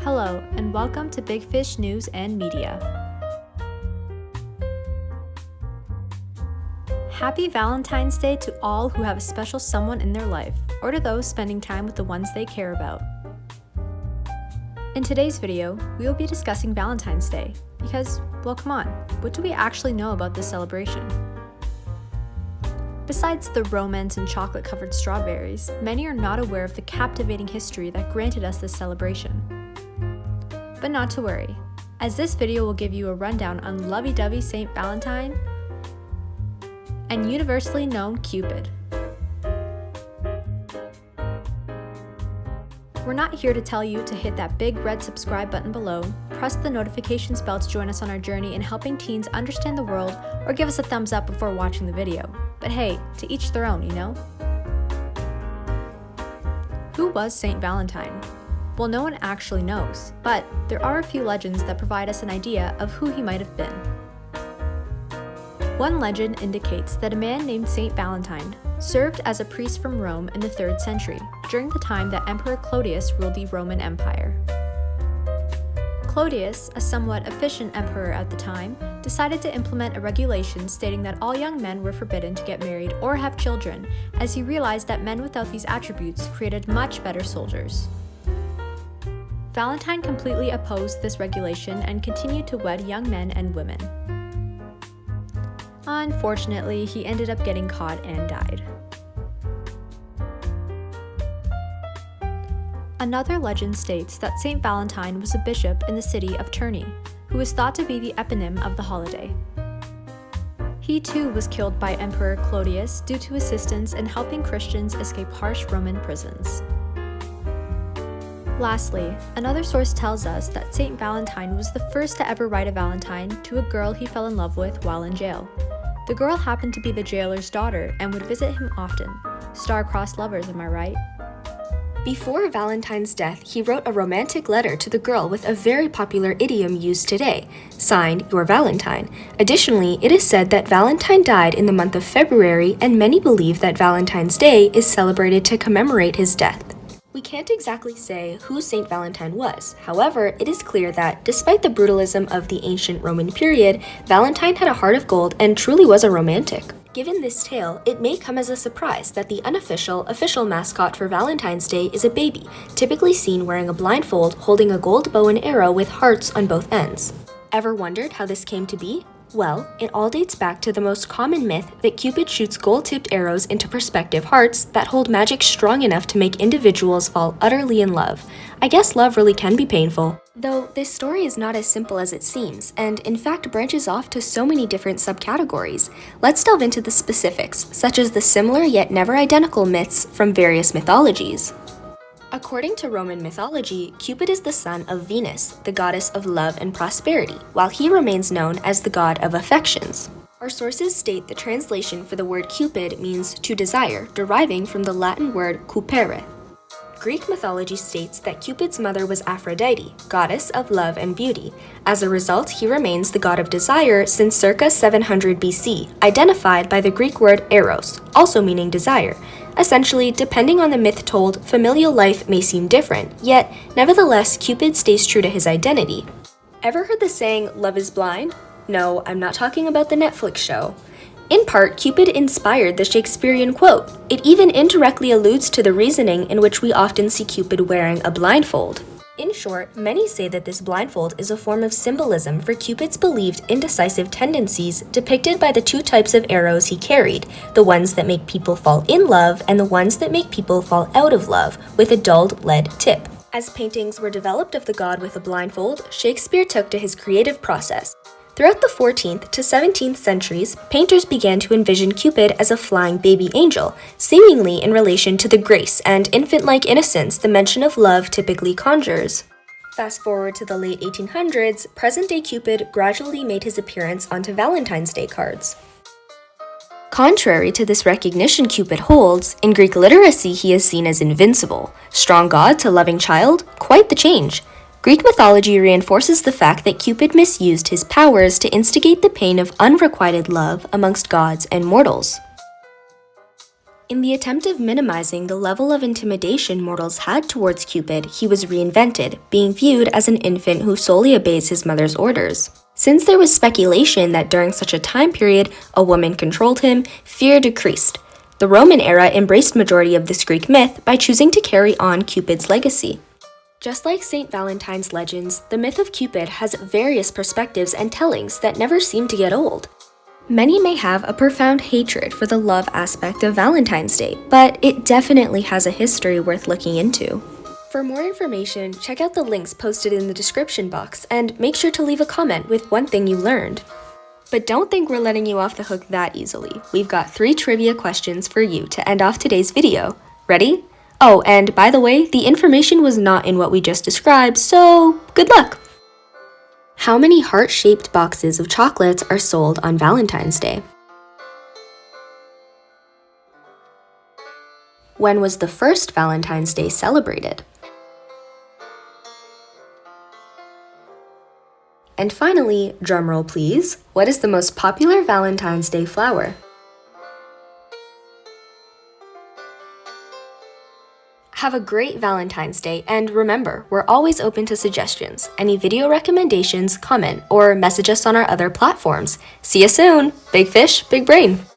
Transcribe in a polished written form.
Hello, and welcome to BigFish News and Media. Happy Valentine's Day to all who have a special someone in their life, or to those spending time with the ones they care about. In today's video, we will be discussing Valentine's Day, because, well, come on, what do we actually know about this celebration? Besides the romance and chocolate-covered strawberries, many are not aware of the captivating history that granted us this celebration. But not to worry, as this video will give you a rundown on lovey-dovey Saint Valentine and universally known Cupid. We're not here to tell you to hit that big red subscribe button below, press the notifications bell to join us on our journey in helping teens understand the world, or give us a thumbs up before watching the video. But hey, to each their own, you know? Who was Saint Valentine? Well, no one actually knows, but there are a few legends that provide us an idea of who he might have been. One legend indicates that a man named Saint Valentine served as a priest from Rome in the 3rd century, during the time that Emperor Claudius ruled the Roman Empire. Claudius, a somewhat efficient emperor at the time, decided to implement a regulation stating that all young men were forbidden to get married or have children, as he realized that men without these attributes created much better soldiers. Valentine completely opposed this regulation and continued to wed young men and women. Unfortunately, he ended up getting caught and died. Another legend states that Saint Valentine was a bishop in the city of Terni, who is thought to be the eponym of the holiday. He too was killed by Emperor Claudius due to assistance in helping Christians escape harsh Roman prisons. Lastly, another source tells us that Saint Valentine was the first to ever write a valentine to a girl he fell in love with while in jail. The girl happened to be the jailer's daughter and would visit him often. Star-crossed lovers, am I right? Before Valentine's death, he wrote a romantic letter to the girl with a very popular idiom used today, signed, "Your Valentine." Additionally, it is said that Valentine died in the month of February, and many believe that Valentine's Day is celebrated to commemorate his death. We can't exactly say who Saint Valentine was. However, it is clear that, despite the brutalism of the ancient Roman period, Valentine had a heart of gold and truly was a romantic. Given this tale, it may come as a surprise that the official mascot for Valentine's Day is a baby, typically seen wearing a blindfold, holding a gold bow and arrow with hearts on both ends. Ever wondered how this came to be? Well, it all dates back to the most common myth that Cupid shoots gold-tipped arrows into perspective hearts that hold magic strong enough to make individuals fall utterly in love. I guess love really can be painful. Though this story is not as simple as it seems, and in fact branches off to so many different subcategories. Let's delve into the specifics, such as the similar yet never identical myths from various mythologies. According to Roman mythology, Cupid is the son of Venus, the goddess of love and prosperity, while he remains known as the god of affections. Our sources state the translation for the word Cupid means to desire, deriving from the Latin word cupere. Greek mythology states that Cupid's mother was Aphrodite, goddess of love and beauty. As a result, he remains the god of desire since circa 700 BC, identified by the Greek word eros, also meaning desire. Essentially, depending on the myth told, familial life may seem different, yet, nevertheless, Cupid stays true to his identity. Ever heard the saying, "Love is blind"? No, I'm not talking about the Netflix show. In part, Cupid inspired the Shakespearean quote. It even indirectly alludes to the reasoning in which we often see Cupid wearing a blindfold. In short, many say that this blindfold is a form of symbolism for Cupid's believed indecisive tendencies depicted by the two types of arrows he carried, the ones that make people fall in love and the ones that make people fall out of love, with a dulled lead tip. As paintings were developed of the god with a blindfold, Shakespeare took to his creative process. Throughout the 14th to 17th centuries, painters began to envision Cupid as a flying baby angel, seemingly in relation to the grace and infant-like innocence the mention of love typically conjures. Fast forward to the late 1800s, present-day Cupid gradually made his appearance onto Valentine's Day cards. Contrary to this recognition Cupid holds, in Greek literacy he is seen as invincible. Strong god to loving child? Quite the change. Greek mythology reinforces the fact that Cupid misused his powers to instigate the pain of unrequited love amongst gods and mortals. In the attempt of minimizing the level of intimidation mortals had towards Cupid, he was reinvented, being viewed as an infant who solely obeys his mother's orders. Since there was speculation that during such a time period a woman controlled him, fear decreased. The Roman era embraced majority of this Greek myth by choosing to carry on Cupid's legacy. Just like St. Valentine's legends, the myth of Cupid has various perspectives and tellings that never seem to get old. Many may have a profound hatred for the love aspect of Valentine's Day, but it definitely has a history worth looking into. For more information, check out the links posted in the description box and make sure to leave a comment with one thing you learned. But don't think we're letting you off the hook that easily. We've got 3 trivia questions for you to end off today's video. Ready? Oh, and by the way, the information was not in what we just described, so good luck! How many heart-shaped boxes of chocolates are sold on Valentine's Day? When was the first Valentine's Day celebrated? And finally, drumroll please, what is the most popular Valentine's Day flower? Have a great Valentine's Day, and remember, we're always open to suggestions. Any video recommendations, comment, or message us on our other platforms. See you soon! Big fish, big brain!